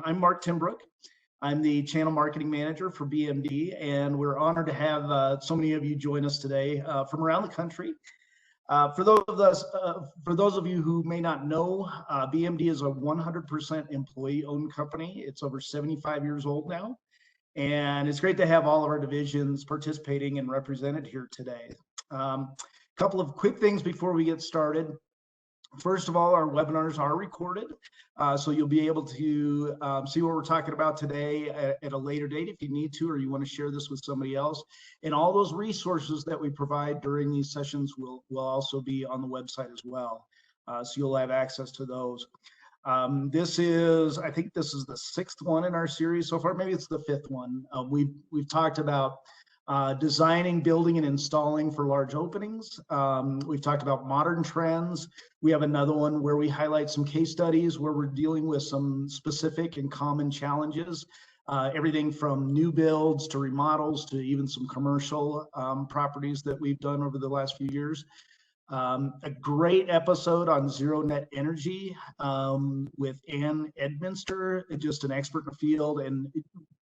I'm Mark Timbrook. I'm the channel marketing manager for BMD, and we're honored to have so many of you join us today from around the country. For those of you who may not know, BMD is a 100% employee-owned company. It's over 75 years old now, and it's great to have all of our divisions participating and represented here today. Couple of quick things before we get started. First of all, our webinars are recorded, so you'll be able to see what we're talking about today at a later date if you need to, or you want to share this with somebody else. And all those resources that we provide during these sessions will also be on the website as well, so you'll have access to those. I think this is the 6th one in our series so far. Maybe it's the 5th one. We've talked about designing, building, and installing for large openings. We've talked about modern trends. We have another one where we highlight some case studies where we're dealing with some specific and common challenges, everything from new builds to remodels to even some commercial properties that we've done over the last few years. A great episode on zero net energy with Ann Edminster, just an expert in the field, and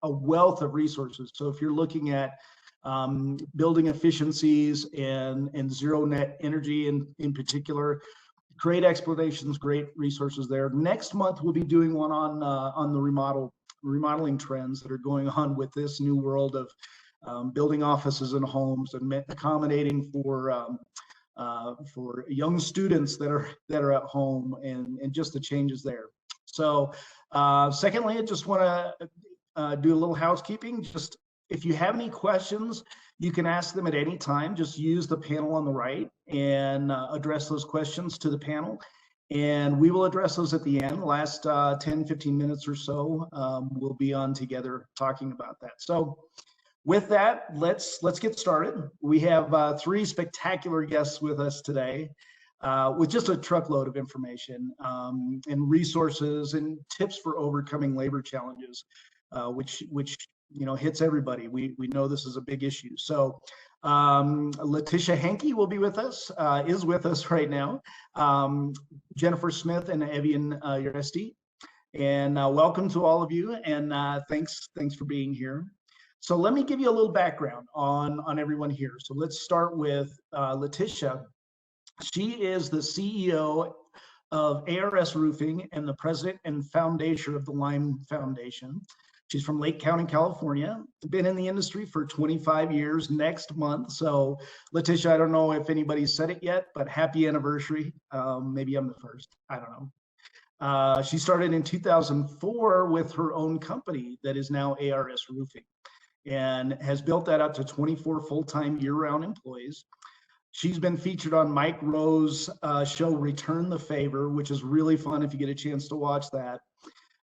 a wealth of resources. So if you're looking at building efficiencies and zero net energy in particular, great explanations, great resources there. Next month we'll be doing one on the remodeling trends that are going on with this new world of building offices and homes and accommodating for young students that are at home and just the changes there. So secondly, I just want to do a little housekeeping. Just if you have any questions, you can ask them at any time. Just use the panel on the right and address those questions to the panel. And we will address those at the end. Last 10, 15 minutes or so, we'll be on together talking about that. So with that, let's get started. We have 3 spectacular guests with us today with just a truckload of information and resources and tips for overcoming labor challenges, which hits everybody. We know this is a big issue. So Letitia Hanke will be with us, is with us right now. Jennifer Smith and Evian Uresti. And welcome to all of you, and thanks for being here. So let me give you a little background on everyone here. So let's start with Letitia. She is the CEO of ARS Roofing and the president and founder of the Lime Foundation. She's from Lake County, California, been in the industry for 25 years next month. So Letitia, I don't know if anybody's said it yet, but happy anniversary. Maybe I'm the first, I don't know. She started in 2004 with her own company that is now ARS Roofing, and has built that up to 24 full-time year-round employees. She's been featured on Mike Rowe's show Return the Favor, which is really fun if you get a chance to watch that.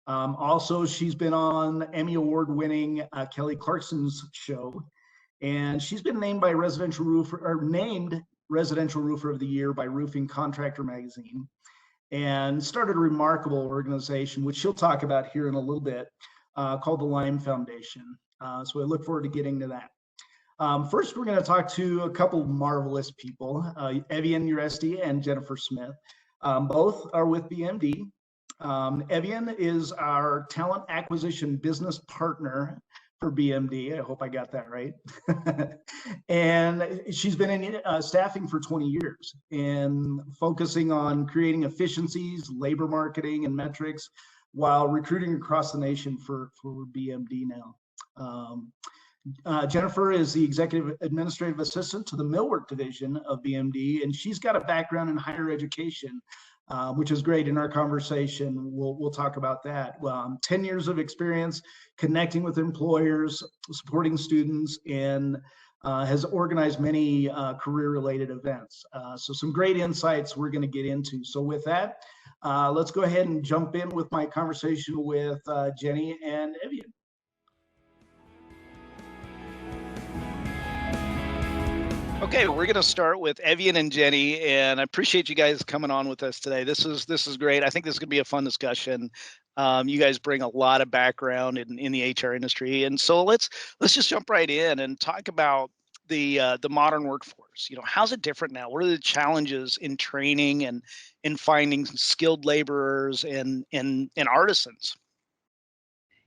Also, she's been on Emmy Award-winning Kelly Clarkson's show, and she's been named Residential Roofer of the Year by Roofing Contractor Magazine, and started a remarkable organization, which she'll talk about here in a little bit, called the Lime Foundation. So I look forward to getting to that. First, we're going to talk to a couple of marvelous people, Evian Uresti and Jennifer Smith. Both are with BMD. Evian is our talent acquisition business partner for BMD. I hope I got that right. And she's been in staffing for 20 years and focusing on creating efficiencies, labor marketing, and metrics while recruiting across the nation for BMD now. Jennifer is the executive administrative assistant to the millwork division of BMD, and she's got a background in higher education, which is great. In our conversation, we'll talk about that. 10 years of experience connecting with employers, supporting students, and has organized many career-related events. So some great insights we're going to get into. So with that, let's go ahead and jump in with my conversation with Jenny and Evian. Okay, we're going to start with Evian and Jenny, and I appreciate you guys coming on with us today. This is great. I think this is going to be a fun discussion. You guys bring a lot of background in the HR industry, and so let's just jump right in and talk about the modern workforce. How's it different now? What are the challenges in training and in finding skilled laborers and artisans?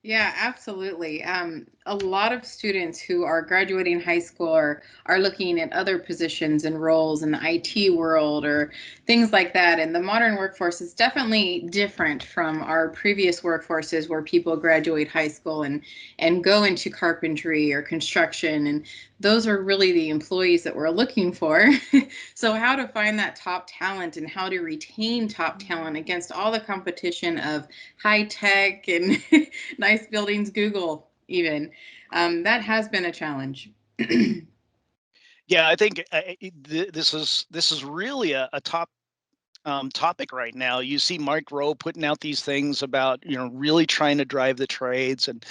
Yeah, absolutely. A lot of students who are graduating high school are looking at other positions and roles in the IT world or things like that. And the modern workforce is definitely different from our previous workforces where people graduate high school and go into carpentry or construction. And those are really the employees that we're looking for. So how to find that top talent and how to retain top talent against all the competition of high tech and nice buildings, Google even. That has been a challenge. Yeah, I think this is really a top topic right now. You see Mike Rowe putting out these things about, really trying to drive the trades and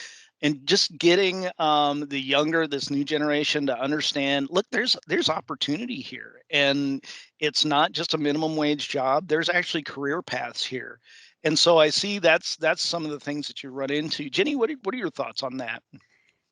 just getting the younger, this new generation to understand, look, there's opportunity here, and it's not just a minimum wage job. There's actually career paths here. And so I see that's some of the things that you run into. Jenny, what are your thoughts on that?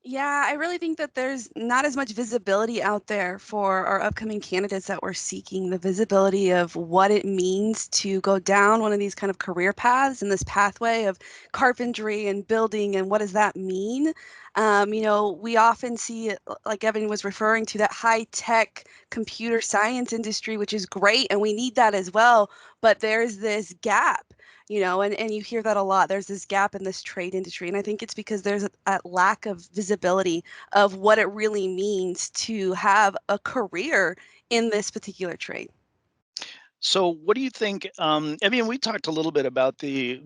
Yeah, I really think that there's not as much visibility out there for our upcoming candidates that we're seeking, the visibility of what it means to go down one of these kind of career paths and this pathway of carpentry and building and what does that mean? We often see it, like Evan was referring to, that high tech computer science industry, which is great, and we need that as well. But there's this gap, and you hear that a lot. There's this gap in this trade industry. And I think it's because there's a lack of visibility of what it really means to have a career in this particular trade. So what do you think? I mean, we talked a little bit about the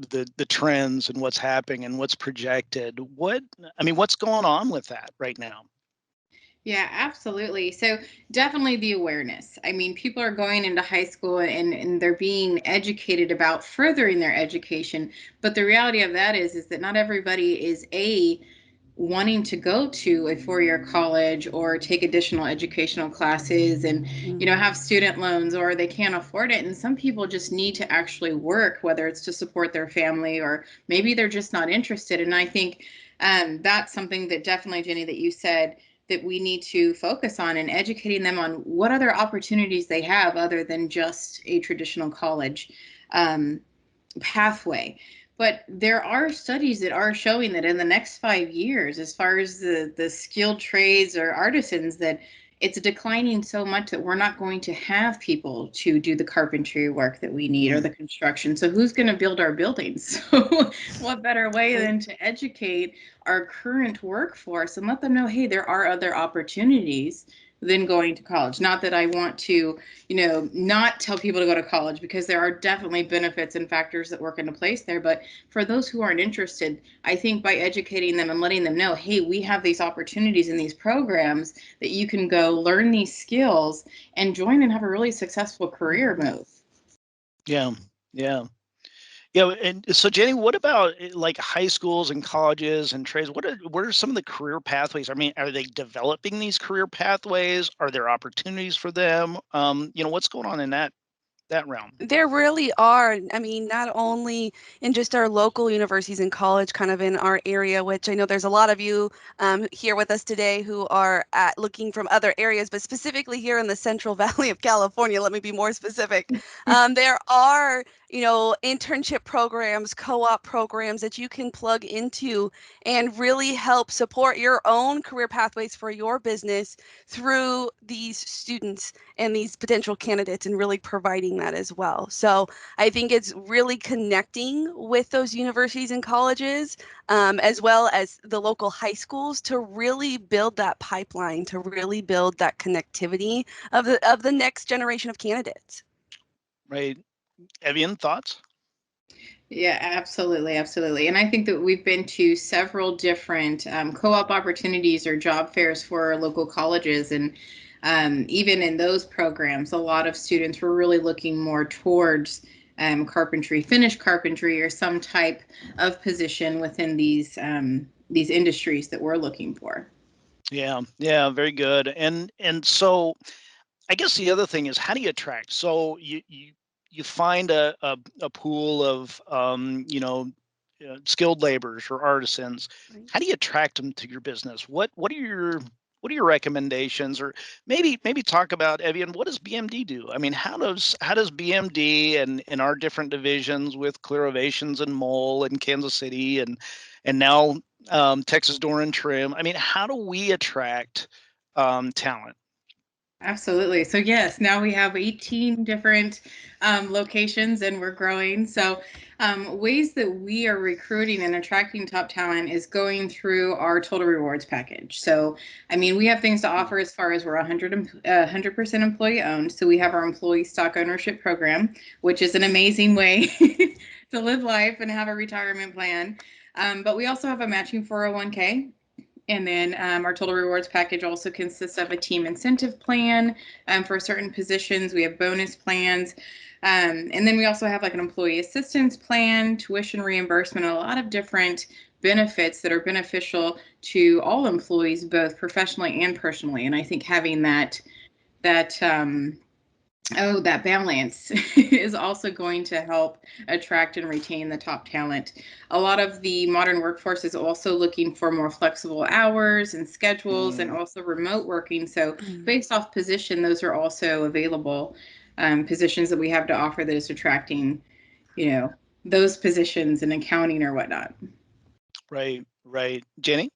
trends and what's happening and what's projected. What's going on with that right now? Yeah, absolutely. So definitely the awareness. I mean, people are going into high school and they're being educated about furthering their education. But the reality of that is that not everybody is wanting to go to a 4-year college or take additional educational classes and Mm. have student loans, or they can't afford it. And some people just need to actually work, whether it's to support their family or maybe they're just not interested. And I think that's something that definitely, Jenny, that you said that we need to focus on and educating them on what other opportunities they have other than just a traditional college um, pathway. But there are studies that are showing that in the next 5 years, as far as the skilled trades or artisans, that it's declining so much that we're not going to have people to do the carpentry work that we need or Mm. the construction. So who's going to build our buildings? So what better way Right. than to educate our current workforce and let them know, hey, there are other opportunities than going to college. Not that I want to not tell people to go to college, because there are definitely benefits and factors that work into place there. But for those who aren't interested, I think by educating them and letting them know, hey, we have these opportunities in these programs that you can go learn these skills and join and have a really successful career Mhm. move. Yeah, yeah. Yeah, and so Jenny, what about like high schools and colleges and trades? What are some of the career pathways? I mean, are they developing these career pathways? Are there opportunities for them? What's going on in that realm? There really are. I mean, not only in just our local universities and college, kind of in our area, which I know there's a lot of you here with us today who are looking from other areas, but specifically here in the Central Valley of California, let me be more specific. There are, internship programs, co-op programs that you can plug into and really help support your own career pathways for your business through these students and these potential candidates, and really providing that as well. So I think it's really connecting with those universities and colleges, as well as the local high schools, to really build that pipeline, to really build that connectivity of the next generation of candidates. Right? Evian, thoughts? Yeah, absolutely, absolutely. And I think that we've been to several different co-op opportunities or job fairs for local colleges, and even in those programs, a lot of students were really looking more towards carpentry, finished carpentry, or some type of position within these industries that we're looking for. Yeah, yeah, very good. And so I guess the other thing is, how do you attract? So you find a pool of skilled laborers or artisans. Right. How do you attract them to your business? What are your recommendations? Or maybe talk about, Evian, what does BMD do? I mean, how does BMD and in our different divisions with Clear Ovations and Mole and Kansas City and and now Texas Door and Trim. I mean, how do we attract talent? Absolutely. So yes, now we have 18 different locations and we're growing. So ways that we are recruiting and attracting top talent is going through our total rewards package. So, I mean, we have things to offer as far as we're 100% employee owned. So we have our employee stock ownership program, which is an amazing way to live life and have a retirement plan. But we also have a matching 401k. And then our total rewards package also consists of a team incentive plan for certain positions. We have bonus plans. And then we also have like an employee assistance plan, tuition reimbursement, a lot of different benefits that are beneficial to all employees, both professionally and personally. And I think having that balance is also going to help attract and retain the top talent. A lot of the modern workforce is also looking for more flexible hours and schedules and also remote working. So based off position, those are also available positions that we have to offer that is attracting, those positions in accounting or whatnot. Right. Jenny?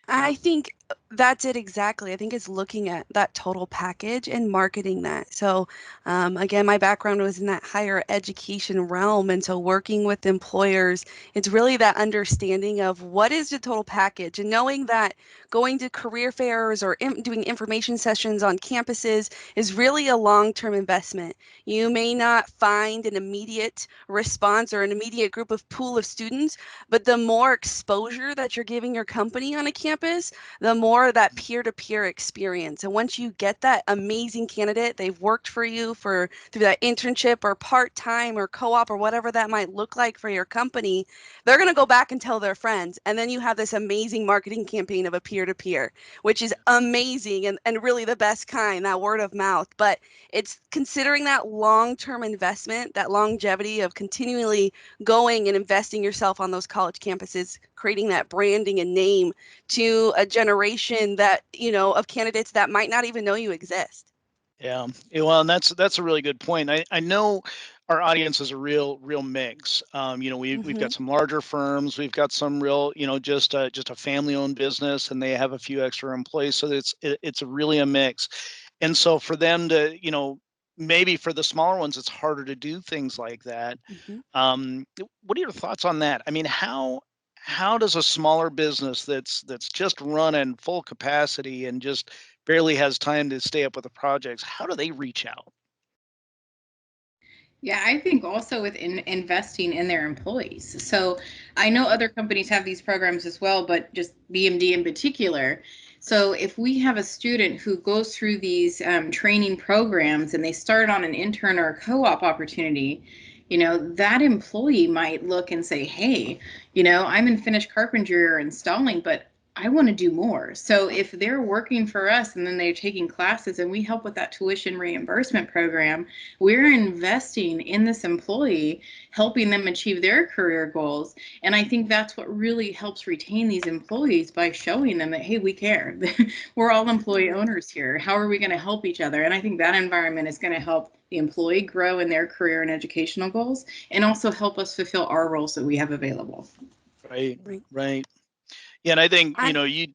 I think that's it exactly. I think it's looking at that total package and marketing that. So, again, my background was in that higher education realm. And so working with employers, it's really that understanding of what is the total package and knowing that going to career fairs or doing information sessions on campuses is really a long-term investment. You may not find an immediate response or an immediate pool of students, but the more exposure that you're giving your company on a campus, the more that peer-to-peer experience. And once you get that amazing candidate, they've worked for you through that internship or part-time or co-op or whatever that might look like for your company, they're going to go back and tell their friends. And then you have this amazing marketing campaign of a peer-to-peer, which is amazing and really the best kind, that word of mouth. But it's considering that long-term investment, that longevity of continually going and investing yourself on those college campuses, creating that branding and name to a generation that, of candidates that might not even know you exist. Yeah. Well, and that's a really good point. I know our audience is a real mix. We've got some larger firms, we've got some real, just a family-owned business, and they have a few extra employees. So it's really a mix. And so for them to, maybe for the smaller ones, it's harder to do things like that. What are your thoughts on that? I mean, how does a smaller business that's just running full capacity and just barely has time to stay up with the projects, how do they reach out? Yeah, I think also with investing in their employees. So I know other companies have these programs as well, but just BMD in particular. So if we have a student who goes through these training programs and they start on an intern or a co-op opportunity, that employee might look and say, hey, I'm in finished carpentry or installing, but I want to do more. So if they're working for us and then they're taking classes and we help with that tuition reimbursement program, we're investing in this employee, helping them achieve their career goals. And I think that's what really helps retain these employees, by showing them that, hey, we care. We're all employee owners here. How are we going to help each other? And I think that environment is going to help the employee grow in their career and educational goals, and also help us fulfill our roles that we have available. Right. Yeah, and I think, you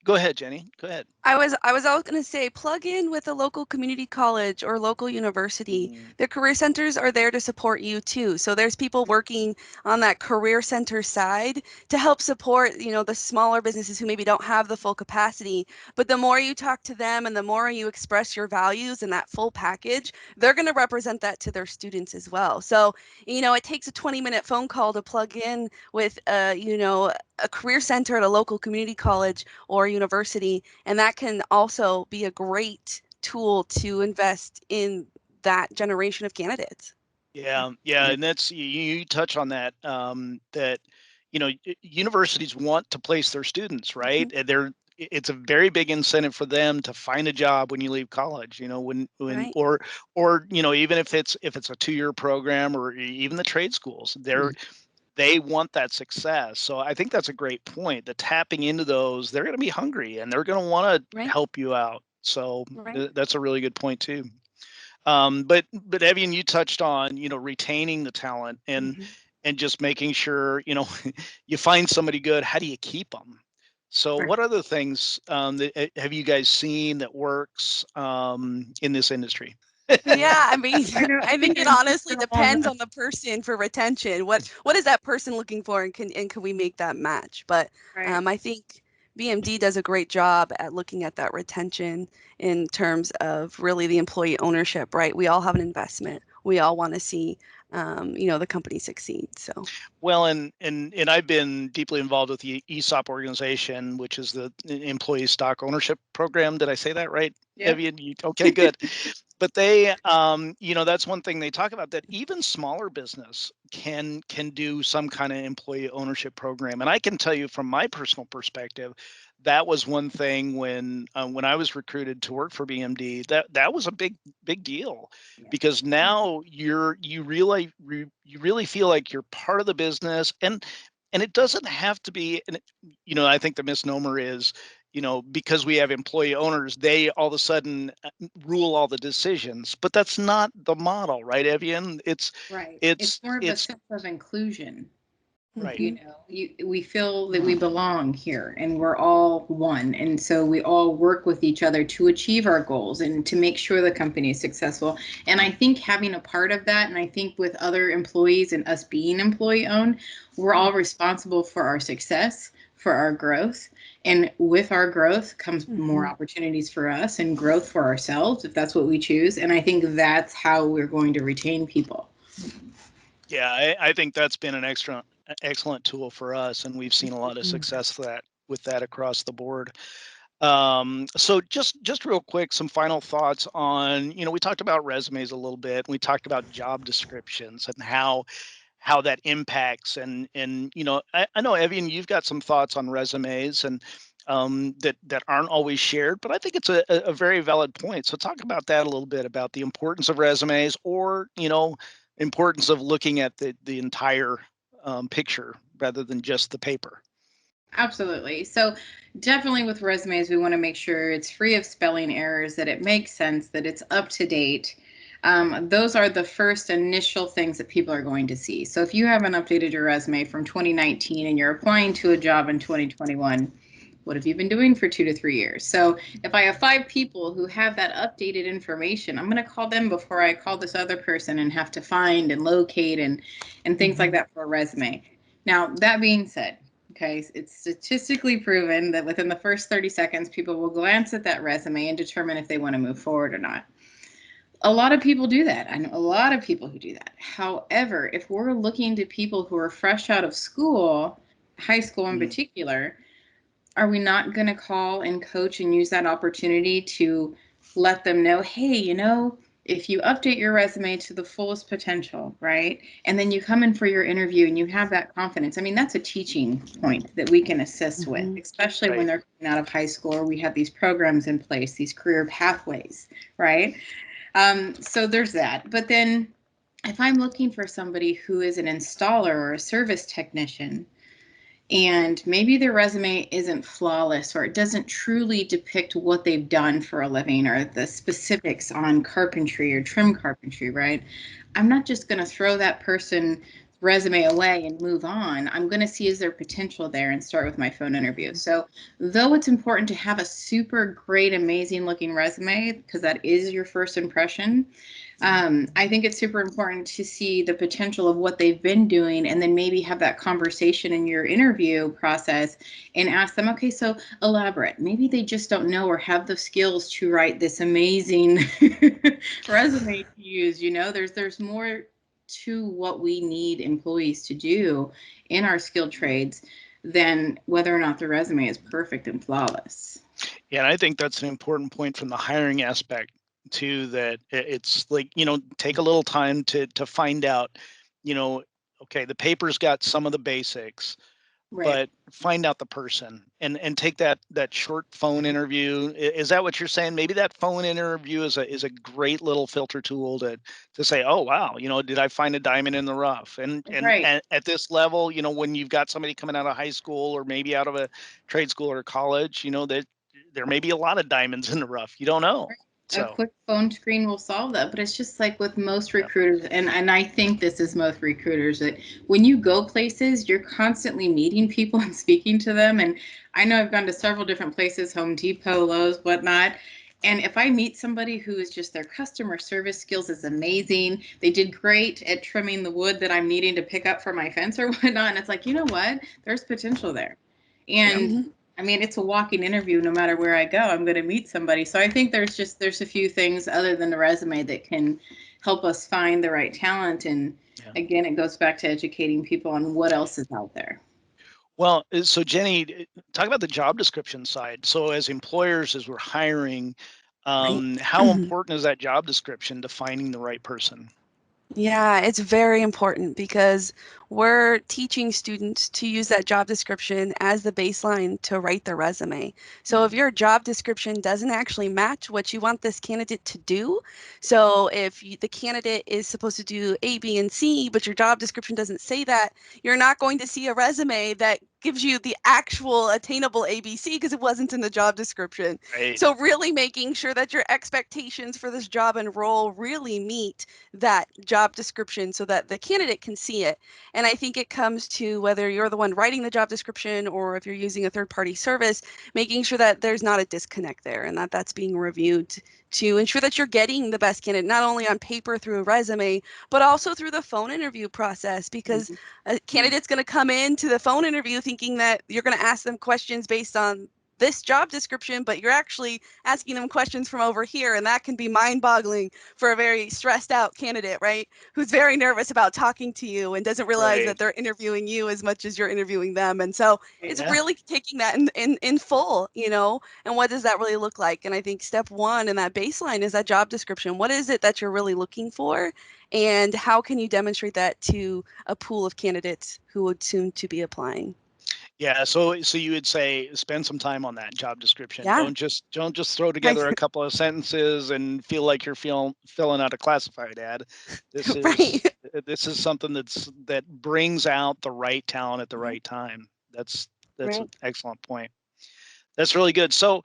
go ahead, Jenny. Go ahead. I was all going to say, plug in with a local community college or local university. The career centers are there to support you too. So there's people working on that career center side to help support, the smaller businesses who maybe don't have the full capacity. But the more you talk to them and the more you express your values in that full package, they're going to represent that to their students as well. So, it takes a 20-minute phone call to plug in with, a career center at a local community college or university, and that can also be a great tool to invest in that generation of candidates. Yeah, and that's you touch on that. That universities want to place their students, right? And it's a very big incentive for them to find a job when you leave college. Right. Or even if it's a 2-year program, or even the trade schools, they want that success. So I think that's a great point. The tapping into those, they're going to be hungry and they're going to want to help you out. So that's a really good point too. But Evian, you touched on, retaining the talent, and and just making sure, you find somebody good. How do you keep them? So Right. what other things that have you guys seen that works in this industry? Yeah, I mean, I know. I think it honestly depends on the person for retention. What is that person looking for, and can we make that match? But Right. I think BMD does a great job at looking at that retention in terms of really the employee ownership, right? We all have an investment. We all want to see, the company succeed. So. Well, and I've been deeply involved with the ESOP organization, which is the Employee Stock Ownership Program. Did I say that right? Yeah. Evian? Okay, good. But they, that's one thing they talk about, that even smaller business can do some kind of employee ownership program. And I can tell you from my personal perspective, that was one thing when I was recruited to work for BMD, that was a big deal, because now you really feel like you're part of the business, and it doesn't have to be. And I think the misnomer is, because we have employee owners, they all of a sudden rule all the decisions. But that's not the model, right, Evian? Right. It's It's more of a it's sense of inclusion. right. You know, we feel that we belong here and we're all one. And so we all work with each other to achieve our goals and to make sure the company is successful. And I think having a part of that, and I think with other employees and us being employee owned, we're all responsible for our success, for our growth. And with our growth comes more opportunities for us and growth for ourselves, if that's what we choose. And I think that's how we're going to retain people. Yeah, I think that's been an excellent tool for us, and we've seen a lot of success with that across the board. So just real quick, some final thoughts on, we talked about resumes a little bit. We talked about job descriptions and how that impacts, and I know, Evian, you've got some thoughts on resumes, and that aren't always shared, but I think it's a very valid point. So talk about that a little bit, about the importance of resumes, or importance of looking at the entire picture rather than just the paper. Absolutely. So definitely with resumes, we want to make sure it's free of spelling errors, that it makes sense, that it's up to date. Those are the first initial things that people are going to see. So if you haven't updated your resume from 2019 and you're applying to a job in 2021, what have you been doing for 2 to 3 years? So if I have 5 people who have that updated information, I'm going to call them before I call this other person and have to find and locate and things like that for a resume. Now, that being said, okay, it's statistically proven that within the first 30 seconds, people will glance at that resume and determine if they want to move forward or not. A lot of people do that. I know a lot of people who do that. However, if we're looking to people who are fresh out of school, high school in particular, are we not going to call and coach and use that opportunity to let them know, hey, if you update your resume to the fullest potential, right? And then you come in for your interview and you have that confidence. I mean, that's a teaching point that we can assist with, especially when they're coming out of high school, or we have these programs in place, these career pathways, right? So there's that. But then if I'm looking for somebody who is an installer or a service technician, and maybe their resume isn't flawless, or it doesn't truly depict what they've done for a living, or the specifics on carpentry or trim carpentry, right? I'm not just going to throw that person's resume away and move on. I'm going to see, is there potential there, and start with my phone interview. So though it's important to have a super great, amazing looking resume, because that is your first impression, I think it's super important to see the potential of what they've been doing, and then maybe have that conversation in your interview process and ask them, okay, so elaborate. Maybe they just don't know or have the skills to write this amazing resume to use. There's more to what we need employees to do in our skilled trades than whether or not the resume is perfect and flawless. Yeah, and I think that's an important point from the hiring aspect too, that it's like, take a little time to find out, okay, the paper's got some of the basics, Right. but find out the person, and take that short phone interview. Is that what you're saying? Maybe that phone interview is a great little filter tool to say, oh wow, did I find a diamond in the rough? And Right. at this level, when you've got somebody coming out of high school, or maybe out of a trade school or college, that there may be a lot of diamonds in the rough. You don't know. A quick phone screen will solve that, but it's just like with most recruiters, and I think this is most recruiters, that when you go places, you're constantly meeting people and speaking to them. And I know I've gone to several different places, Home Depot, Lowe's, whatnot. And if I meet somebody who is just, their customer service skills is amazing, they did great at trimming the wood that I'm needing to pick up for my fence or whatnot, and it's like, you know what, there's potential there. And I mean, it's a walking interview. No matter where I go, I'm going to meet somebody. So I think there's a few things other than the resume that can help us find the right talent. And again, it goes back to educating people on what else is out there. Well, so Jenny, talk about the job description side. So as employers, as we're hiring, how important is that job description to finding the right person? Yeah, it's very important because we're teaching students to use that job description as the baseline to write their resume. So if your job description doesn't actually match what you want this candidate to do, so if the candidate is supposed to do A, B, and C, but your job description doesn't say that, you're not going to see a resume that gives you the actual attainable ABC because it wasn't in the job description. Right. So really making sure that your expectations for this job and role really meet that job description so that the candidate can see it. And I think it comes to whether you're the one writing the job description or if you're using a third-party service, making sure that there's not a disconnect there and that that's being reviewed to ensure that you're getting the best candidate, not only on paper through a resume, but also through the phone interview process, because a candidate's going to come into the phone interview thinking that you're going to ask them questions based on this job description, but you're actually asking them questions from over here, and that can be mind-boggling for a very stressed out candidate, right? Who's very nervous about talking to you and doesn't realize that they're interviewing you as much as you're interviewing them. And so it's really taking that in full, you know, and what does that really look like? And I think step one in that baseline is that job description. What is it that you're really looking for? And how can you demonstrate that to a pool of candidates who would soon to be applying? Yeah, so you would say spend some time on that job description. Yeah. Don't just throw together a couple of sentences and feel like you're filling out a classified ad. This is Right. this is something that brings out the right talent at the right time. That's Right. an excellent point. That's really good. So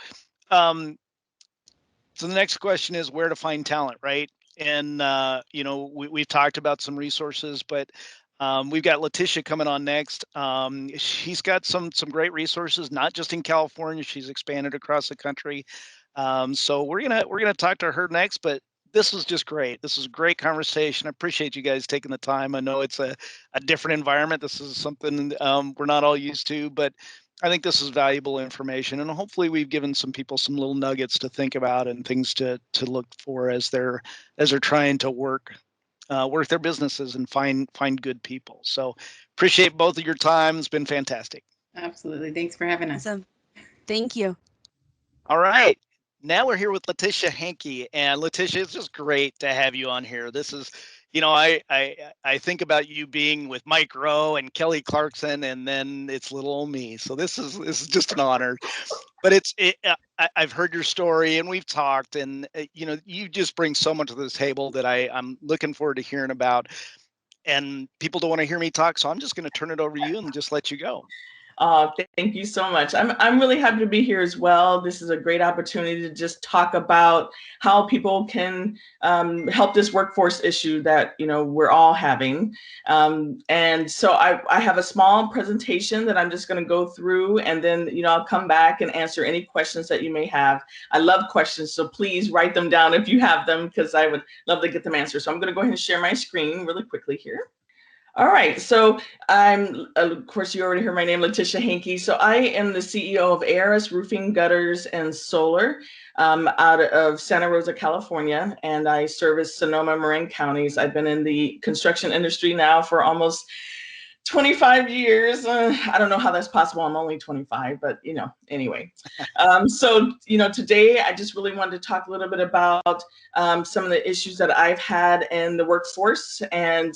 so the next question is where to find talent, right? And you know, we've talked about some resources, but we've got Letitia coming on next. She's got some great resources, not just in California. She's expanded across the country. So we're gonna talk to her next. But this was just great. This was a great conversation. I appreciate you guys taking the time. I know it's a different environment. This is something we're not all used to, but I think this is valuable information, and hopefully we've given some people some little nuggets to think about and things to look for as they're trying to work their businesses and find good people. So appreciate both of your time. It's been fantastic. Absolutely. Thanks for having us. Awesome. Thank you. All right. Now we're here with Letitia Hanke, and Letitia, it's just great to have you on here. This is, you know, I think about you being with Mike Rowe and Kelly Clarkson, and then it's little old me. So this is just an honor. But I've heard your story, and we've talked, and you know, you just bring so much to the table that I'm looking forward to hearing about. And people don't want to hear me talk, so I'm just going to turn it over to you and just let you go. Thank you so much. I'm really happy to be here as well. This is a great opportunity to just talk about how people can help this workforce issue that, you know, we're all having. And so I have a small presentation that I'm just going to go through, and then, you know, I'll come back and answer any questions that you may have. I love questions, so please write them down if you have them, because I would love to get them answered. So I'm going to go ahead and share my screen really quickly here. All right, so I'm, of course, you already heard my name, Letitia Hanke. So I am the CEO of ARS Roofing, Gutters, and Solar out of Santa Rosa, California, and I service Sonoma, Marin counties. I've been in the construction industry now for almost 25 years. I don't know how that's possible. I'm only 25, but, you know, anyway. So, you know, today I just really wanted to talk a little bit about some of the issues that I've had in the workforce, and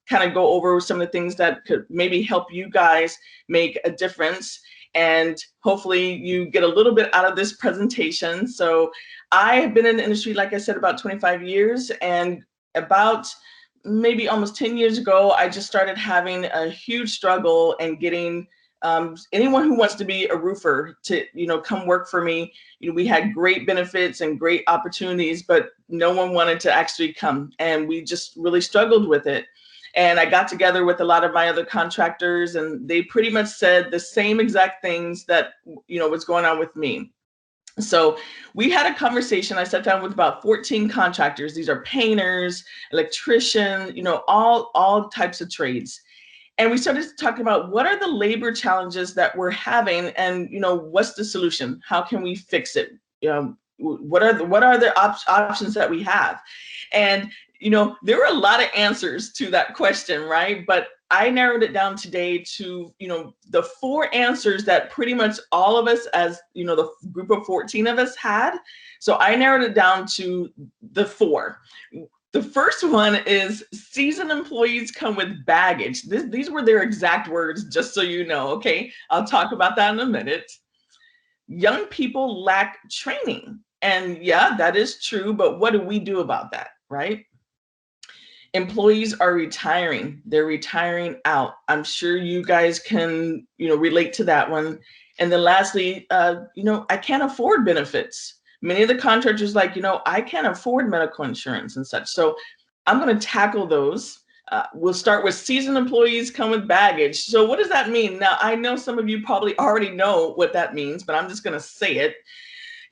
kind of go over some of the things that could maybe help you guys make a difference. And hopefully you get a little bit out of this presentation. So I have been in the industry, like I said, about 25 years, and about maybe almost 10 years ago, I just started having a huge struggle and getting anyone who wants to be a roofer to, come work for me. We had great benefits and great opportunities, but no one wanted to actually come. And we just really struggled with it. And I got together with a lot of my other contractors, and they pretty much said the same exact things that, was going on with me. So we had a conversation. I sat down with about 14 contractors. These are painters, electricians, all types of trades. And we started talking about what are the labor challenges that we're having, and what's the solution? How can we fix it? What are the options that we have? And there were a lot of answers to that question, right? But I narrowed it down today to the 4 answers that pretty much all of us, as the group of 14 of us, had. So I narrowed it down to the 4. The first one is seasoned employees come with baggage. These were their exact words, just so you know. Okay, I'll talk about that in a minute. Young people lack training. And yeah, that is true, but what do we do about that, right? Employees are retiring. They're retiring out. I'm sure you guys can, relate to that one. And then lastly, I can't afford benefits. Many of the contractors I can't afford medical insurance and such. So I'm going to tackle those. We'll start with seasoned employees come with baggage. So what does that mean? Now, I know some of you probably already know what that means, but I'm just going to say it.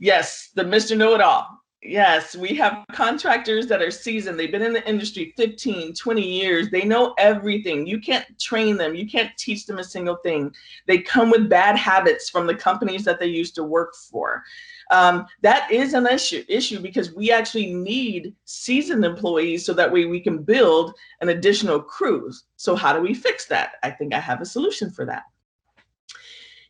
Yes, the Mr. Know-It-All. Yes, we have contractors that are seasoned. They've been in the industry 15, 20 years. They know everything. You can't train them. You can't teach them a single thing. They come with bad habits from the companies that they used to work for. That is an issue because we actually need seasoned employees so that way we can build an additional crews. So how do we fix that? I think I have a solution for that.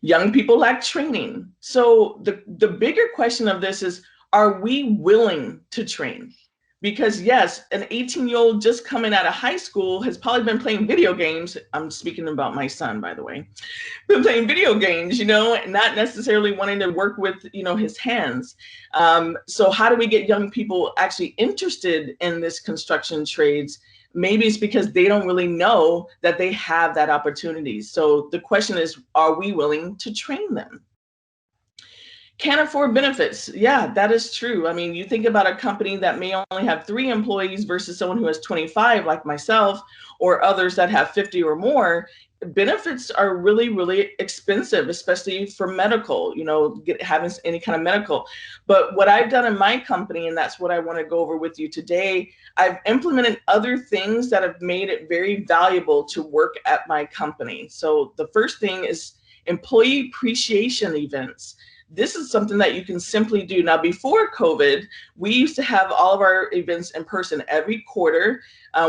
Young people lack training. So the bigger question of this is, are we willing to train? Because yes, an 18-year-old just coming out of high school has probably been playing video games. I'm speaking about my son, by the way. Been playing video games, not necessarily wanting to work with, his hands. So how do we get young people actually interested in this construction trades? Maybe it's because they don't really know that they have that opportunity. So the question is, are we willing to train them? Can't afford benefits. Yeah, that is true. I mean, you think about a company that may only have 3 employees versus someone who has 25, like myself, or others that have 50 or more. Benefits are really, really expensive, especially for medical, having any kind of medical. But what I've done in my company, and that's what I want to go over with you today, I've implemented other things that have made it very valuable to work at my company. So the first thing is employee appreciation events. This is something that you can simply do. Now, before COVID, we used to have all of our events in person every quarter.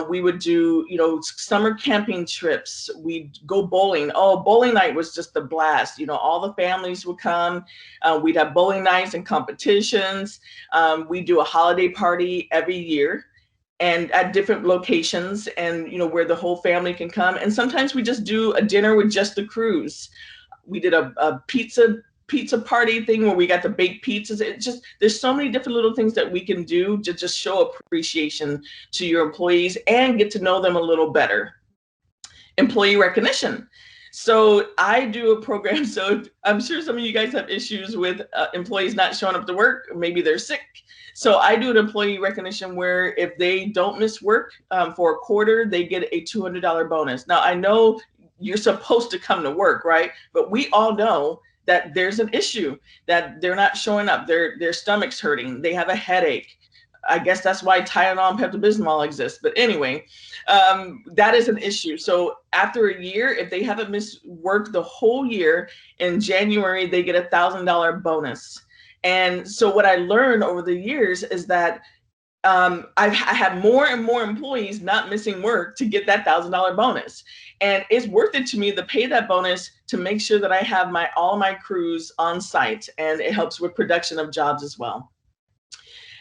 We would do, summer camping trips. We'd go bowling. Oh, bowling night was just a blast. All the families would come. We'd have bowling nights and competitions. We do a holiday party every year and at different locations, and, where the whole family can come. And sometimes we just do a dinner with just the crews. We did a pizza party thing where we got to bake pizzas. There's so many different little things that we can do to just show appreciation to your employees and get to know them a little better. Employee recognition. So I do a program. So I'm sure some of you guys have issues with employees not showing up to work. Maybe they're sick. So I do an employee recognition where if they don't miss work for a quarter, they get a $200 bonus. Now, I know you're supposed to come to work, right? But we all know that there's an issue, that they're not showing up, their stomach's hurting, they have a headache. I guess that's why Tylenol and Pepto-Bismol exists. But anyway, that is an issue. So after a year, if they haven't missed work the whole year, in January, they get a $1,000 bonus. And so what I learned over the years is that I have more and more employees not missing work to get that $1,000 bonus. And it's worth it to me to pay that bonus to make sure that I have all my crews on site, and it helps with production of jobs as well.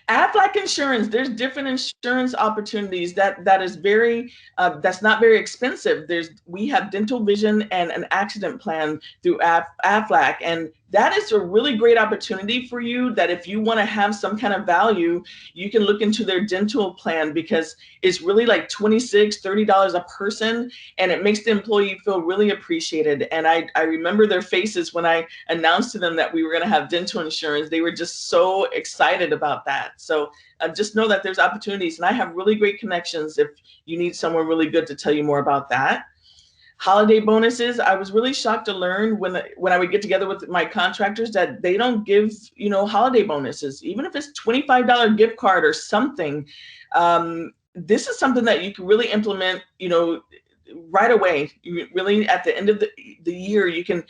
Aflac insurance, there's different insurance opportunities that is very, that's not very expensive. We have dental, vision, and an accident plan through Aflac, and that is a really great opportunity for you, that if you want to have some kind of value, you can look into their dental plan, because it's really like $26, $30 a person, and it makes the employee feel really appreciated. And I remember their faces when I announced to them that we were going to have dental insurance. They were just so excited about that. So just know that there's opportunities, and I have really great connections if you need someone really good to tell you more about that. Holiday bonuses, I was really shocked to learn when I would get together with my contractors that they don't give, holiday bonuses, even if it's $25 gift card or something. This is something that you can really implement, right away. Really, at the end of the year, you can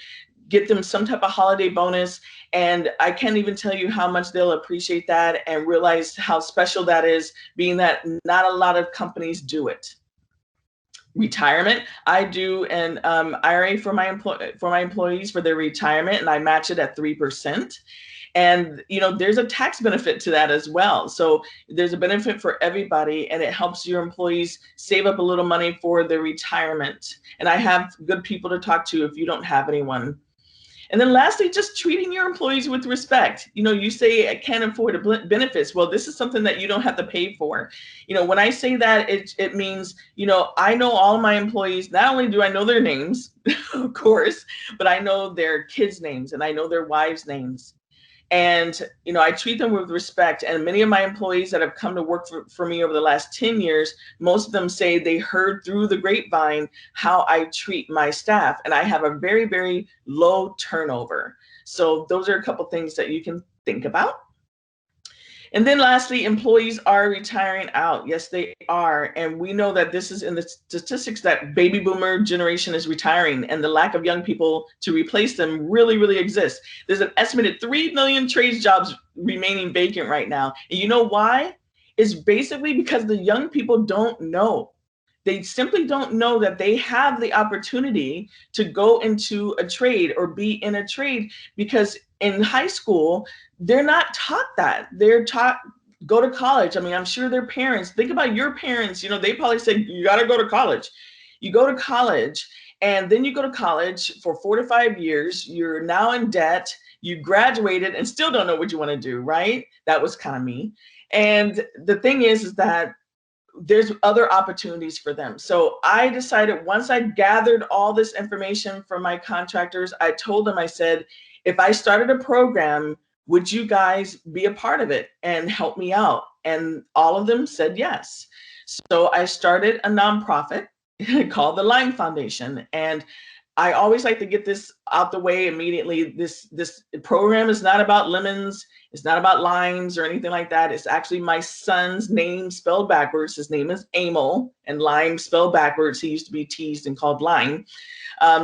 get them some type of holiday bonus. And I can't even tell you how much they'll appreciate that and realize how special that is, being that not a lot of companies do it. Retirement, I do an IRA for my employees for their retirement, and I match it at 3%. And there's a tax benefit to that as well. So there's a benefit for everybody, and it helps your employees save up a little money for their retirement. And I have good people to talk to if you don't have anyone. And then lastly, just treating your employees with respect. You say I can't afford benefits. Well, this is something that you don't have to pay for. When I say that, it means, I know all my employees. Not only do I know their names, of course, but I know their kids' names, and I know their wives' names. And, I treat them with respect. And many of my employees that have come to work for me over the last 10 years, most of them say they heard through the grapevine how I treat my staff. And I have a very, very low turnover. So those are a couple things that you can think about. And then lastly, employees are retiring out. Yes, they are. And we know that this is in the statistics that baby boomer generation is retiring, and the lack of young people to replace them really, really exists. There's an estimated 3 million trades jobs remaining vacant right now. And you know why? It's basically because the young people don't know. They simply don't know that they have the opportunity to go into a trade or be in a trade, because in high school, they're not taught that. They're taught, go to college. I mean, I'm sure their parents, think about your parents, they probably said, you got to go to college. You go to college, and then you go to college for 4 to 5 years. You're now in debt. You graduated and still don't know what you want to do, right? That was kind of me. And the thing is that there's other opportunities for them. So I decided, once I gathered all this information from my contractors, I told them, I said, if I started a program, would you guys be a part of it and help me out? And all of them said yes. So I started a nonprofit called the Lime Foundation. And I always like to get this out the way immediately. This program is not about lemons. It's not about limes or anything like that. It's actually my son's name spelled backwards. His name is Emil, and lime spelled backwards. He used to be teased and called Lime.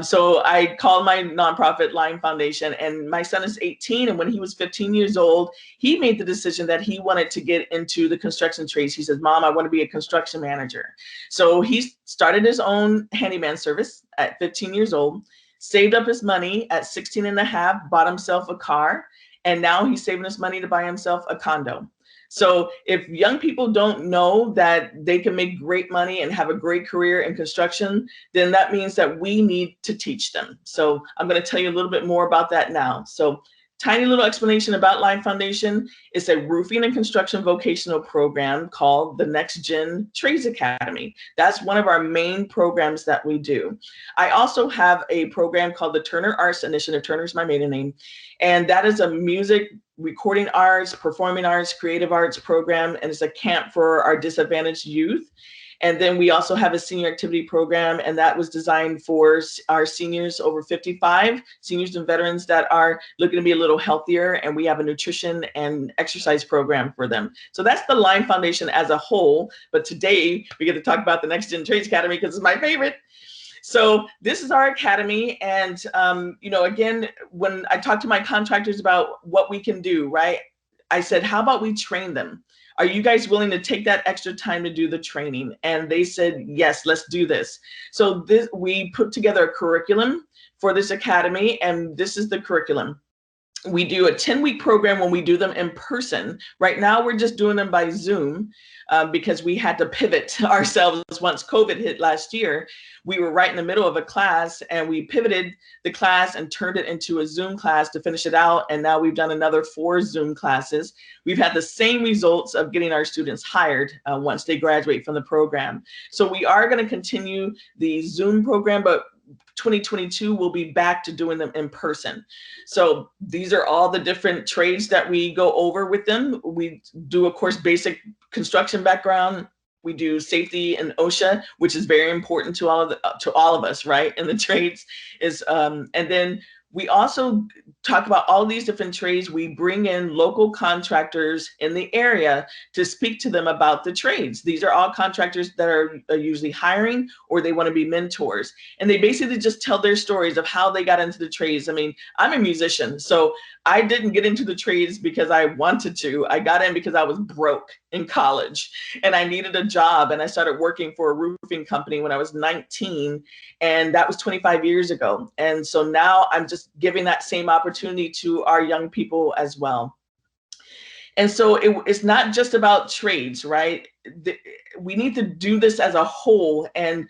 So I called my nonprofit Lime Foundation, and my son is 18. And when he was 15 years old, he made the decision that he wanted to get into the construction trades. He says, Mom, I want to be a construction manager. So he started his own handyman service at 15 years old, saved up his money at 16 and a half, bought himself a car, and now he's saving his money to buy himself a condo. So if young people don't know that they can make great money and have a great career in construction, then that means that we need to teach them. So I'm going to tell you a little bit more about that now. So tiny little explanation about Lime Foundation. It's a roofing and construction vocational program called the NextGen Trades Academy. That's one of our main programs that we do. I also have a program called the Turner Arts Initiative. Turner's my maiden name. And that is a music, recording arts, performing arts, creative arts program. And it's a camp for our disadvantaged youth. And then we also have a senior activity program, and that was designed for our seniors over 55, seniors and veterans that are looking to be a little healthier, and we have a nutrition and exercise program for them. So that's the Lime Foundation as a whole, but today we get to talk about the NextGen Trades Academy because it's my favorite. So this is our academy, and again, when I talk to my contractors about what we can do, right, I said, how about we train them? Are you guys willing to take that extra time to do the training? And they said, yes, let's do this. So we put together a curriculum for this academy, and this is the curriculum. We do a 10-week program when we do them in person. Right now, we're just doing them by Zoom because we had to pivot ourselves once COVID hit last year. We were right in the middle of a class and we pivoted the class and turned it into a Zoom class to finish it out. And now we've done another 4 Zoom classes. We've had the same results of getting our students hired once they graduate from the program. So we are going to continue the Zoom program, but 2022 we'll be back to doing them in person. So these are all the different trades that we go over with them. We do, of course, basic construction background. We do safety and OSHA, which is very important to all of us, right? In the trades is, and then we also talk about all these different trades. We bring in local contractors in the area to speak to them about the trades. These are all contractors that are usually hiring or they want to be mentors. And they basically just tell their stories of how they got into the trades. I mean, I'm a musician, so I didn't get into the trades because I wanted to. I got in because I was broke in college and I needed a job. And I started working for a roofing company when I was 19, and that was 25 years ago. And so now I'm just giving that same opportunity to our young people as well. And so it's not just about trades, right? We need to do this as a whole. And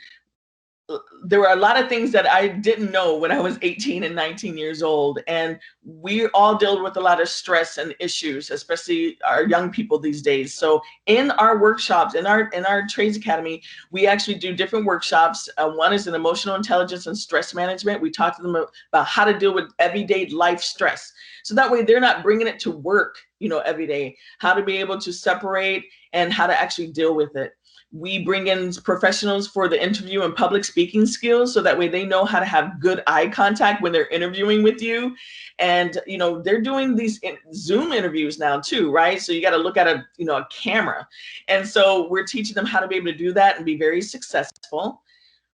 there were a lot of things that I didn't know when I was 18 and 19 years old. And we all deal with a lot of stress and issues, especially our young people these days. So in our workshops, in our Trades Academy, we actually do different workshops. One is in emotional intelligence and stress management. We talk to them about how to deal with everyday life stress. So that way they're not bringing it to work, every day, how to be able to separate and how to actually deal with it. We bring in professionals for the interview and public speaking skills, so that way they know how to have good eye contact when they're interviewing with you. And, they're doing these Zoom interviews now too, right? So you got to look at a camera. And so we're teaching them how to be able to do that and be very successful.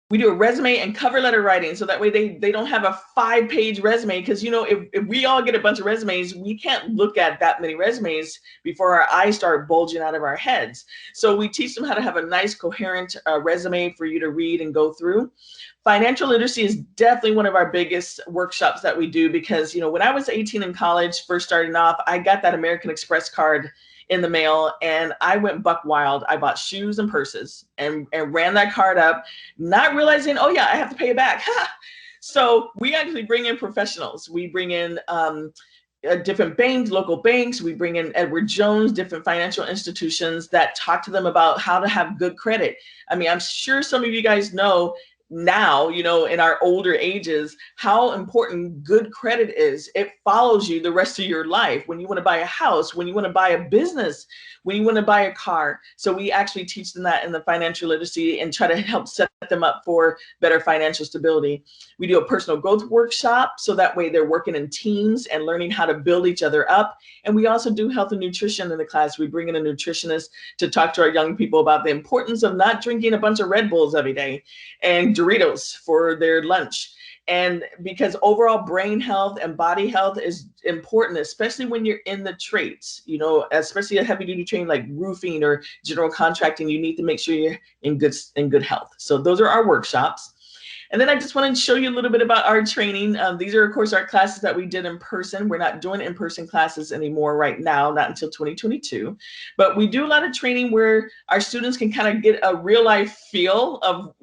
We do a resume and cover letter writing, so that way they don't have a 5-page resume, because if we all get a bunch of resumes, we can't look at that many resumes before our eyes start bulging out of our heads. So we teach them how to have a nice coherent resume for you to read and go through. Financial literacy is definitely one of our biggest workshops that we do, because when I was 18 in college, first starting off, I got that American Express card in the mail and I went buck wild. I bought shoes and purses and ran that card up, not realizing, oh yeah, I have to pay it back. So we actually bring in professionals. We bring in different banks, local banks. We bring in Edward Jones, different financial institutions that talk to them about how to have good credit. I mean, I'm sure some of you guys know now, in our older ages, how important good credit is. It follows you the rest of your life when you want to buy a house, when you want to buy a business, when you want to buy a car. So we actually teach them that in the financial literacy and try to help set them up for better financial stability. We do a personal growth workshop, so that way they're working in teams and learning how to build each other up. And we also do health and nutrition in the class. We bring in a nutritionist to talk to our young people about the importance of not drinking a bunch of Red Bulls every day and Doritos for their lunch. And because overall brain health and body health is important, especially when you're in the trades, especially a heavy duty trade like roofing or general contracting, you need to make sure you're in good health. So those are our workshops. And then I just wanted to show you a little bit about our training. These are, of course, our classes that we did in person. We're not doing in-person classes anymore right now, not until 2022. But we do a lot of training where our students can kind of get a real life feel of,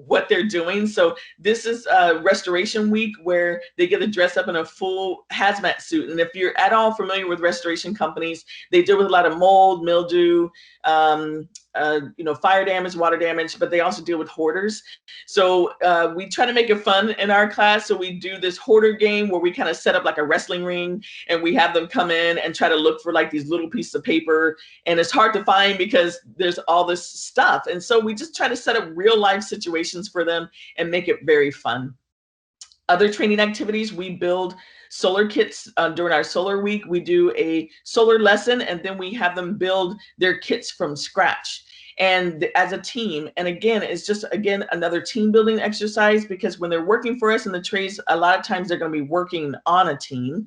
what they're doing. So this is Restoration Week, where they get to dress up in a full hazmat suit. And if you're at all familiar with restoration companies, they deal with a lot of mold, mildew, fire damage, water damage, but they also deal with hoarders. So we try to make it fun in our class. So we do this hoarder game where we kind of set up like a wrestling ring, and we have them come in and try to look for like these little pieces of paper. And it's hard to find because there's all this stuff. And so we just try to set up real life situations for them and make it very fun. Other training activities, we build solar kits during our solar week. We do a solar lesson, and then we have them build their kits from scratch and as a team. And again, it's just, another team building exercise, because when they're working for us in the trades, a lot of times they're going to be working on a team.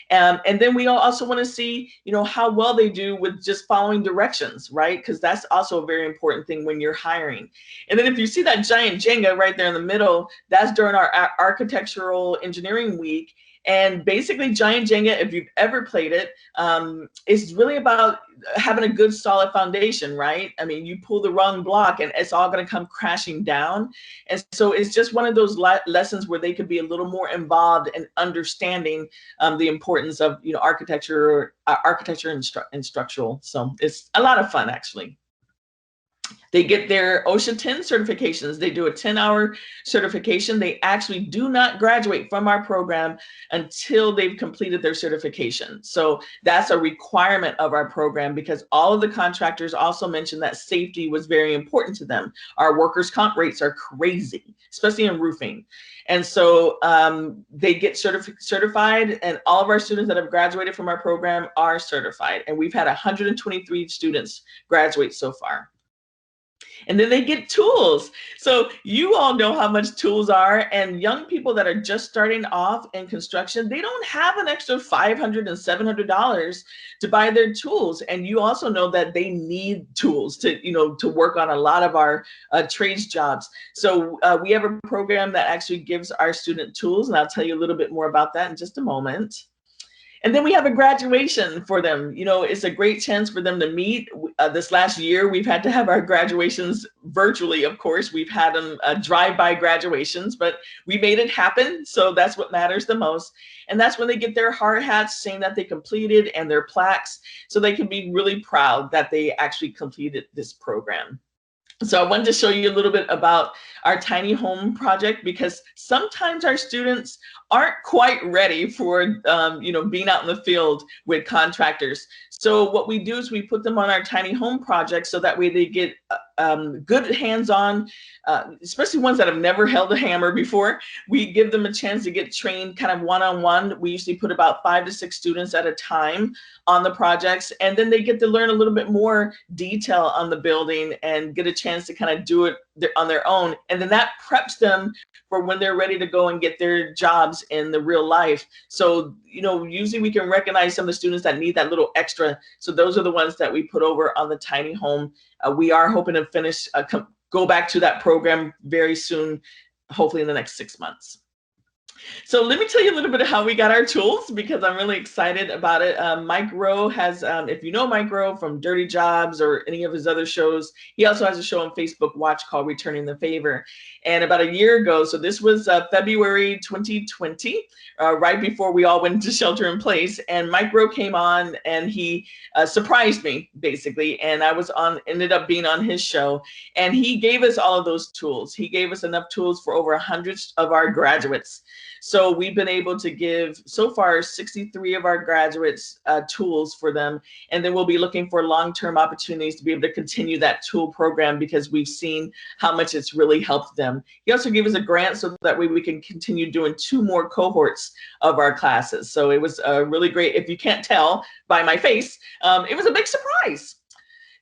And then we also want to see, how well they do with just following directions, right? Because that's also a very important thing when you're hiring. And then if you see that giant Jenga right there in the middle, that's during our architectural engineering week. And basically Giant Jenga, if you've ever played it, is really about having a good solid foundation, right? I mean, you pull the wrong block and it's all going to come crashing down. And so it's just one of those lessons where they could be a little more involved in understanding the importance of, you know, architecture and structural. So it's a lot of fun, actually. They get their OSHA 10 certifications. They do a 10-hour certification. They actually do not graduate from our program until they've completed their certification. So that's a requirement of our program, because all of the contractors also mentioned that safety was very important to them. Our workers' comp rates are crazy, especially in roofing. And so they get certified, and all of our students that have graduated from our program are certified. And we've had 123 students graduate so far. And then they get tools. So you all know how much tools are, and young people that are just starting off in construction, they don't have an extra $500 and $700 to buy their tools. And you also know that they need tools to, you know, to work on a lot of our trades jobs. So we have a program that actually gives our student tools, and I'll tell you a little bit more about that in just a moment. And then we have a graduation for them. You know, it's a great chance for them to meet. This last year, we've had to have our graduations virtually, of course. We've had them drive-by graduations, but we made it happen. So that's what matters the most. And that's when they get their hard hats saying that they completed, and their plaques, so they can be really proud that they actually completed this program. So I wanted to show you a little bit about our tiny home project, because sometimes our students aren't quite ready for you know, being out in the field with contractors. So what we do is we put them on our tiny home project, so that way they get good hands-on, especially ones that have never held a hammer before. We give them a chance to get trained kind of one-on-one. We usually put about 5 to 6 students at a time on the projects, and then they get to learn a little bit more detail on the building and get a chance to kind of do it on their own. And then that preps them for when they're ready to go and get their jobs in the real life. So, you know, usually we can recognize some of the students that need that little extra. So those are the ones that we put over on the tiny home. We are hoping to finish, go back to that program very soon, hopefully in the next 6 months. So let me tell you a little bit of how we got our tools, because I'm really excited about it. Mike Rowe has, if you know Mike Rowe from Dirty Jobs or any of his other shows, he also has a show on Facebook Watch called Returning the Favor. And about a year ago, so this was February 2020, right before we all went into shelter in place, and Mike Rowe came on and he surprised me, basically, and I was ended up being on his show, and he gave us all of those tools. He gave us enough tools for over 100 of our graduates. So we've been able to give so far 63 of our graduates tools for them. And then we'll be looking for long-term opportunities to be able to continue that tool program, because we've seen how much it's really helped them. He also gave us a grant so that way we can continue doing 2 more cohorts of our classes. So it was really great. If you can't tell by my face, it was a big surprise.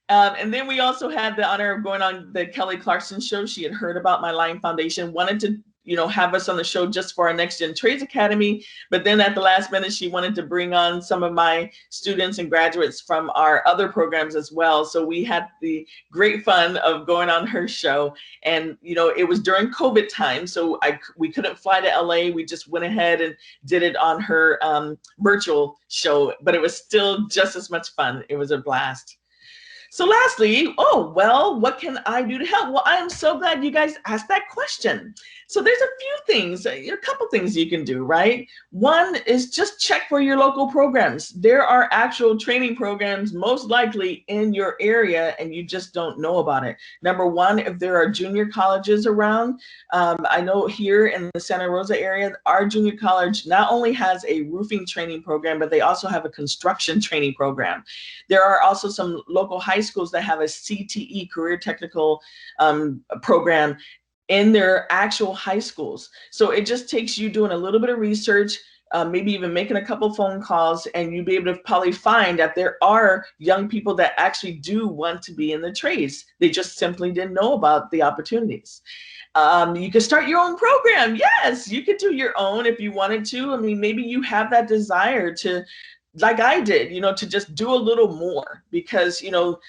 And then we also had the honor of going on the Kelly Clarkson show. She had heard about my Line Foundation, wanted to, you know, have us on the show just for our NextGen Trades Academy. But then at the last minute, she wanted to bring on some of my students and graduates from our other programs as well. So we had the great fun of going on her show. And, you know, it was during COVID time, so we couldn't fly to LA. We just went ahead and did it on her virtual show, but it was still just as much fun. It was a blast. So lastly, oh, well, what can I do to help? Well, I am so glad you guys asked that question. So there's a few things, a couple things you can do, right? One is just check for your local programs. There are actual training programs most likely in your area, and you just don't know about it. Number one, if there are junior colleges around, I know here in the Santa Rosa area, our junior college not only has a roofing training program, but they also have a construction training program. There are also some local high schools that have a CTE, career technical program, in their actual high schools. So it just takes you doing a little bit of research, maybe even making a couple phone calls, and you'll be able to probably find that there are young people that actually do want to be in the trades. They just simply didn't know about the opportunities. You can start your own program. Yes, you could do your own if you wanted to. I mean, maybe you have that desire to, like I did, you know, to just do a little more, because, you know,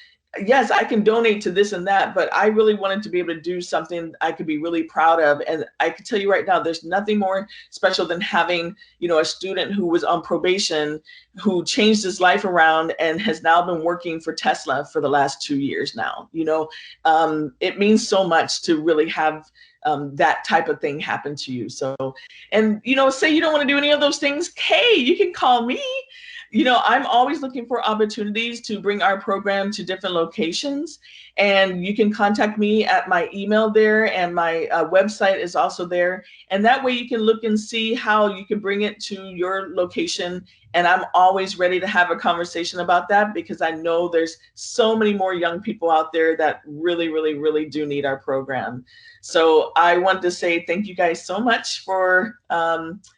yes, I can donate to this and that, but I really wanted to be able to do something I could be really proud of. And I can tell you right now, there's nothing more special than having, you know, a student who was on probation, who changed his life around and has now been working for Tesla for the last 2 years now. You know, it means so much to really have that type of thing happen to you. So, and, you know, say you don't want to do any of those things, hey, you can call me. You know, I'm always looking for opportunities to bring our program to different locations, and you can contact me at my email there, and my website is also there. And that way you can look and see how you can bring it to your location. And I'm always ready to have a conversation about that, because I know there's so many more young people out there that really, really, really do need our program. So I want to say thank you guys so much for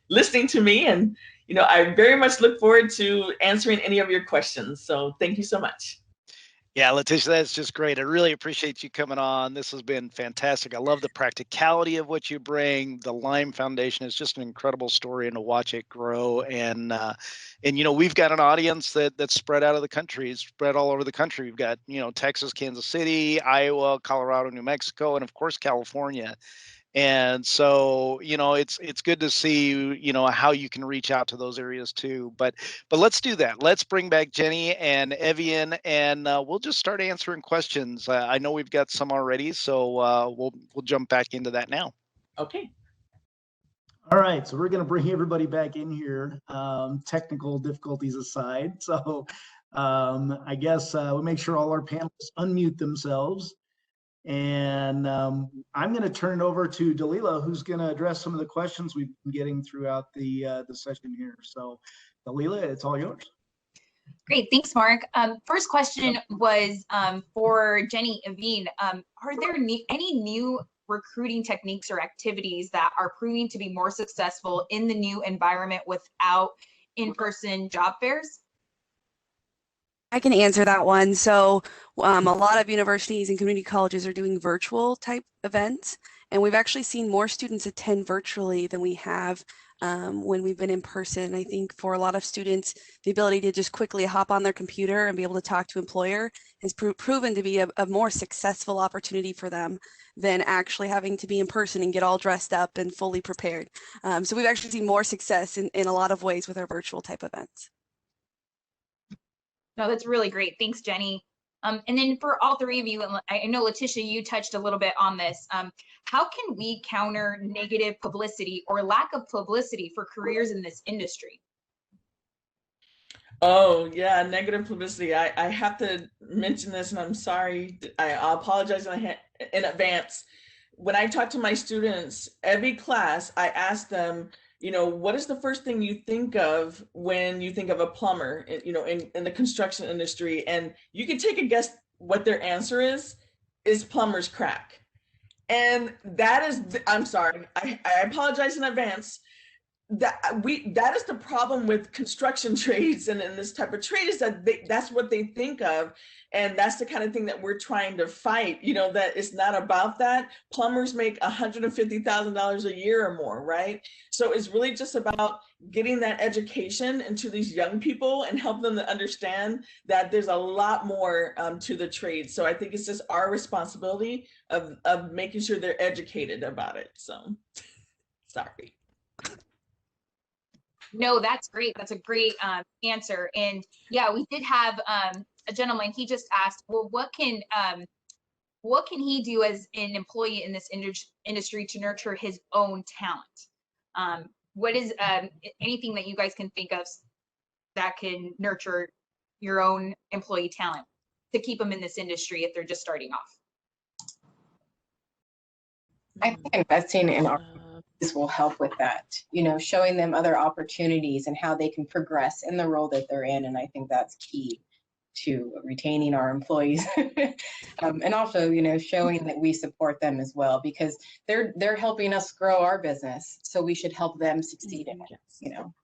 listening to me, and you know, I very much look forward to answering any of your questions. So thank you so much. Yeah, Letitia, that's just great. I really appreciate you coming on. This has been fantastic. I love the practicality of what you bring. The Lime Foundation is just an incredible story, and to watch it grow. And you know, we've got an audience that's spread out of the country, spread all over the country. We've got, you know, Texas, Kansas City, Iowa, Colorado, New Mexico, and of course, California. And so, you know, it's good to see, you know, how you can reach out to those areas too. But let's do that. Let's bring back Jenny and Evian, and we'll just start answering questions. I know we've got some already, so we'll jump back into that now. Okay. All right, so we're going to bring everybody back in here, technical difficulties aside. So I guess we'll make sure all our panelists unmute themselves. And I'm going to turn it over to Dalila, who's going to address some of the questions we've been getting throughout the session here. So Dalila, it's all yours. Great, thanks, Mark. First question was for Jenny and Evian. Are there any new recruiting techniques or activities that are proving to be more successful in the new environment without in-person job fairs? I can answer that one. So a lot of universities and community colleges are doing virtual type events, and we've actually seen more students attend virtually than we have when we've been in person. I think for a lot of students, the ability to just quickly hop on their computer and be able to talk to an employer has proven to be a more successful opportunity for them than actually having to be in person and get all dressed up and fully prepared. So we've actually seen more success in a lot of ways with our virtual type events. No, that's really great. Thanks, Jenny. And then for all three of you, and I know Letitia, you touched a little bit on this. How can we counter negative publicity or lack of publicity for careers in this industry? Oh yeah, negative publicity. I have to mention this, and I'm sorry. I apologize in advance. When I talk to my students, every class, I ask them, you know, what is the first thing you think of when you think of a plumber, you know, in the construction industry? And you can take a guess what their answer is plumber's crack. And that is, I'm sorry, I apologize in advance. That is the problem with construction trades and in this type of trade, is that that's what they think of. And that's the kind of thing that we're trying to fight, you know, that it's not about that. Plumbers make $150,000 a year or more, right? So it's really just about getting that education into these young people and help them to understand that there's a lot more to the trade. So I think it's just our responsibility of making sure they're educated about it. So sorry. No, that's great. That's a great answer. And yeah, we did have a gentleman. He just asked, well, what can he do as an employee in this industry to nurture his own talent? What is anything that you guys can think of that can nurture your own employee talent to keep them in this industry if they're just starting off? I think investing in our will help with that, you know, showing them other opportunities and how they can progress in the role that they're in. And I think that's key to retaining our employees. And also, you know, showing that we support them as well, because they're helping us grow our business. So we should help them succeed in it, you know.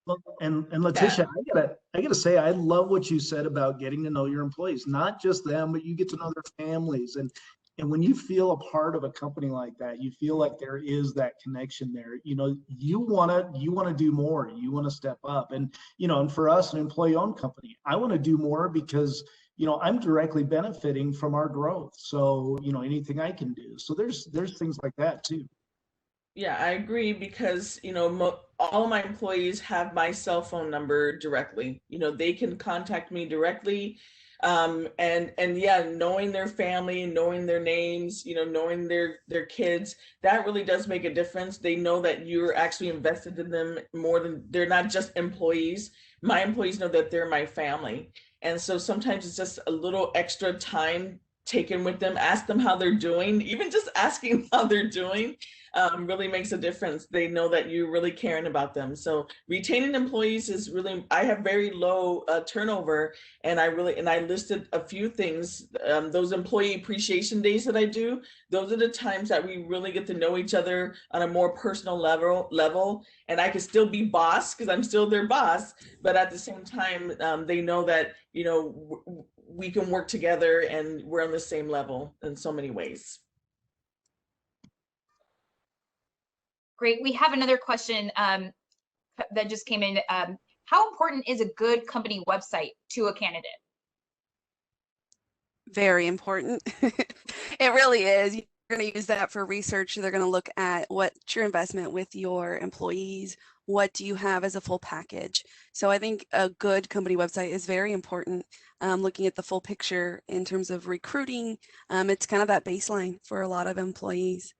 Well, and Letitia, yeah. I gotta say, I love what you said about getting to know your employees, not just them, but you get to know their families. And when you feel a part of a company like that, you feel like there is that connection there. You know, you wanna do more. You wanna step up. And you know, and for us, an employee-owned company, I want to do more because I'm directly benefiting from our growth. So, anything I can do. So there's things like that too. Yeah, I agree because, all of my employees have my cell phone number directly. They can contact me directly. And yeah, knowing their family, knowing their names, knowing their kids, that really does make a difference. They know that you're actually invested in them more than they're not just employees. My employees know that they're my family. And so sometimes it's just a little extra time taken with them, ask them how they're doing, even just asking how they're doing really makes a difference. They know that you're really caring about them. So retaining employees is really, I have very low turnover, and I listed a few things. Those employee appreciation days that I do, those are the times that we really get to know each other on a more personal level. And I can still be boss because I'm still their boss, but at the same time, they know that, we can work together and we're on the same level in so many ways. Great. We have another question that just came in. How important is a good company website to a candidate? Very important. It really is. You're going to use that for research. They're going to look at what's your investment with your employees. What do you have as a full package? So I think a good company website is very important. Looking at the full picture in terms of recruiting, it's kind of that baseline for a lot of employees.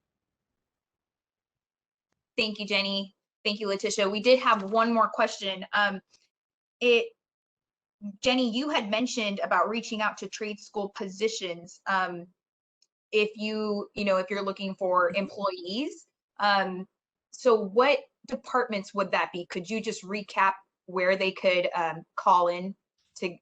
Thank you, Jenny. Thank you, Letitia. We did have one more question. Jenny, you had mentioned about reaching out to trade school positions. If you're looking for employees. So what departments would that be? Could you just recap where they could call in to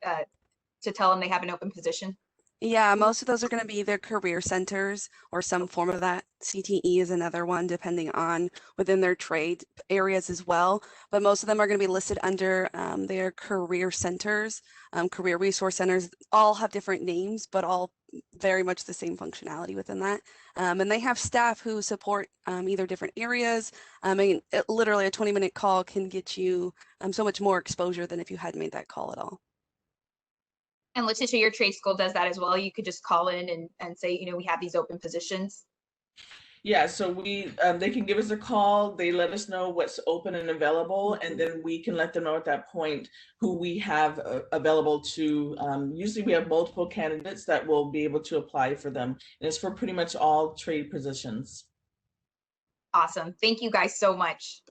tell them they have an open position? Yeah, most of those are going to be either career centers or some form of that. CTE is another one, depending on within their trade areas as well. But most of them are going to be listed under their career centers, career resource centers. All have different names, but all very much the same functionality within that. And they have staff who support either different areas. I mean, literally a 20-minute call can get you so much more exposure than if you hadn't made that call at all. And Letitia, your trade school does that as well. You could just call in and say, we have these open positions. Yeah, so they can give us a call. They let us know what's open and available, and then we can let them know at that point who we have available to. Usually we have multiple candidates that will be able to apply for them. And it's for pretty much all trade positions. Awesome. Thank you guys so much.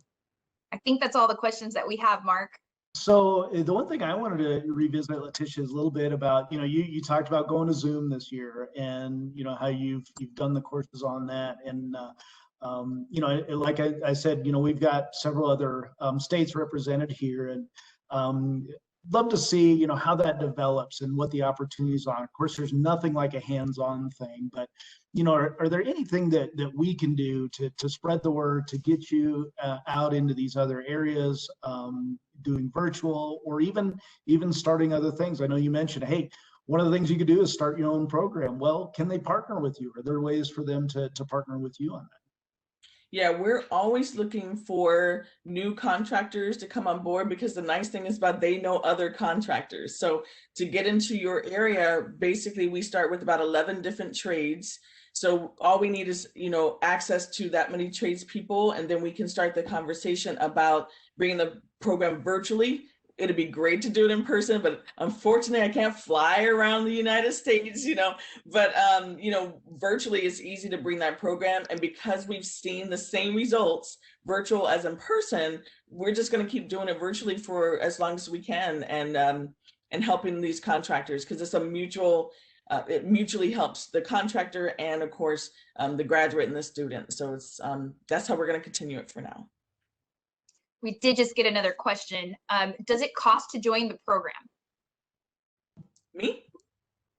I think that's all the questions that we have, Mark. So the one thing I wanted to revisit, Letitia, is a little bit about, you talked about going to Zoom this year, and how you've done the courses on that, and like I said, we've got several other states represented here, and love to see how that develops and what the opportunities are. Of course, there's nothing like a hands-on thing, but are there anything that we can do to spread the word, to get you out into these other areas, doing virtual, or even starting other things? I know you mentioned, hey, one of the things you could do is start your own program. Well, can they partner with you? Are there ways for them to partner with you on that? Yeah, we're always looking for new contractors to come on board, because the nice thing is they know other contractors. So to get into your area, basically we start with about 11 different trades. So all we need is, access to that many tradespeople, and then we can start the conversation about bringing the program virtually. It'd be great to do it in person, but unfortunately I can't fly around the United States, but virtually it's easy to bring that program. And because we've seen the same results virtual as in person, we're just going to keep doing it virtually for as long as we can, and helping these contractors, because it's a mutual, it mutually helps the contractor and of course the graduate and the student. So it's that's how we're going to continue it for now. We did just get another question. Does it cost to join the program? Me?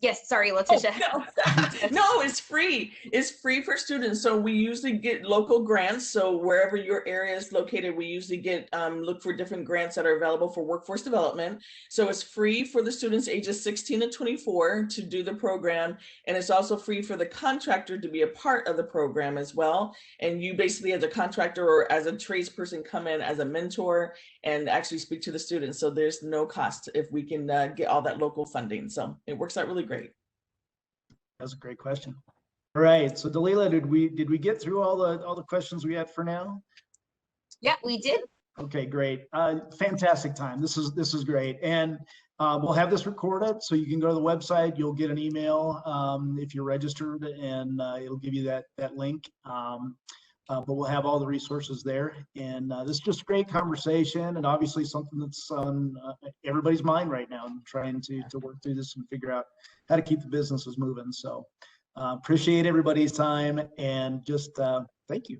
Yes, sorry, Letitia. Oh, no. No, it's free. It's free for students. So we usually get local grants. So wherever your area is located, we usually get look for different grants that are available for workforce development. So it's free for the students ages 16 to 24 to do the program. And it's also free for the contractor to be a part of the program as well. And you basically, as a contractor or as a tradesperson, come in as a mentor and actually speak to the students. So there's no cost if we can get all that local funding. So it works out really great. That's a great question. All right, so Dalila, did we get through all the questions we had for now? Yeah, we did. Okay, great. Fantastic time. This is great. And we'll have this recorded, so you can go to the website. You'll get an email if you're registered, and it'll give you that link. But we'll have all the resources there. And this is just a great conversation, and obviously something that's on everybody's mind right now, and trying to work through this and figure out how to keep the businesses moving. So appreciate everybody's time, and just thank you.